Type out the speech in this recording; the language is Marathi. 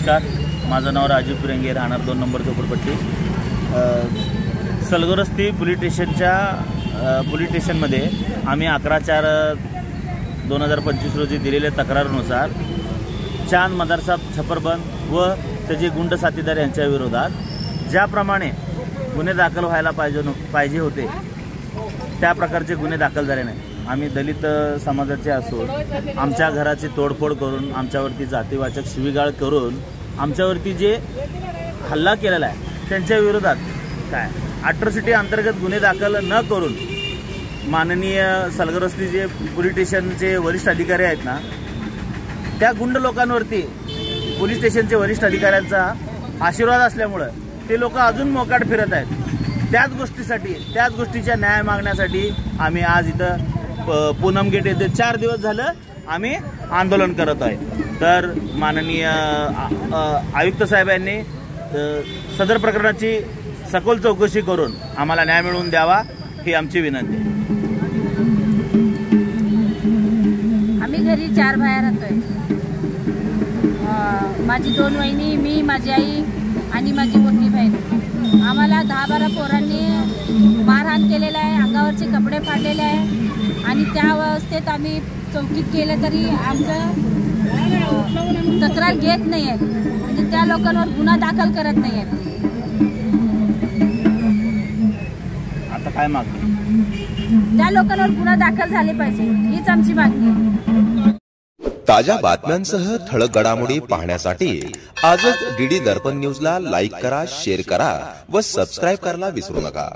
नमस्कार, माझं नाव राजीव पिरंगे, राहणार 2 नंबर झोपडपट्टी. सलगरस्ती पोलीस स्टेशनमध्ये आम्ही 11/4/2025 रोजी दिलेल्या तक्रारीनुसार चांद मदरसा छपरबंद व त्याचे गुंड साथीदार यांच्या विरोधात ज्याप्रमाणे गुन्हे दाखल व्हायला पाहिजे होते त्या प्रकारचे गुन्हे दाखल झाले नाही. आम्ही दलित समाजाचे असून आमच्या घराची तोडफोड करून, आमच्यावरती जातीवाचक शिवीगाळ करून, आमच्यावरती जे हल्ला केलेला आहे त्यांच्या विरोधात काय अॅट्रॉसिटी अंतर्गत गुन्हे दाखल न करून माननीय सलगरस्ती जे पोलीस स्टेशनचे वरिष्ठ अधिकारी आहेत ना, त्या गुंड लोकांवरती पोलीस स्टेशनचे वरिष्ठ अधिकाऱ्यांचा आशीर्वाद असल्यामुळे ते लोक अजून मोकाट फिरत आहेत. त्याच गोष्टीच्या न्याय मागण्यासाठी आम्ही आज इथं पूनम गेट येथे 4 दिवस झालं आम्ही आंदोलन करत आहे. तर माननीय आयुक्त साहेबांनी सदर प्रकरणाची सखोल चौकशी करून आम्हाला न्याय मिळवून द्यावा ही आमची विनंती आहे. आम्ही घरी 4 बाया राहतोय. माझी 2 वहिनी, मी, माझी आई आणि माझी मोठी बहीण. आम्हाला 10-12 पोरांनी मारहाण केलेला आहे, अंगावरचे कपडे फाडलेले आहे आणि त्या अवस्थेत आम्ही चौकीत केलं तरी आमचं तक्रार घेत नाही आहे. म्हणजे त्या लोकांवर गुन्हा दाखल करत नाही आहेत. आता काय मागणी? त्या लोकांवर गुन्हा दाखल झाले पाहिजे हीच आमची मागणी आहे. ताज्या बातम्यांसह ठळक घडामोडी पाहण्यासाठी आजच डीडी दर्पण न्यूजला लाईक करा, शेअर करा व सबस्क्राईब करायला विसरू नका.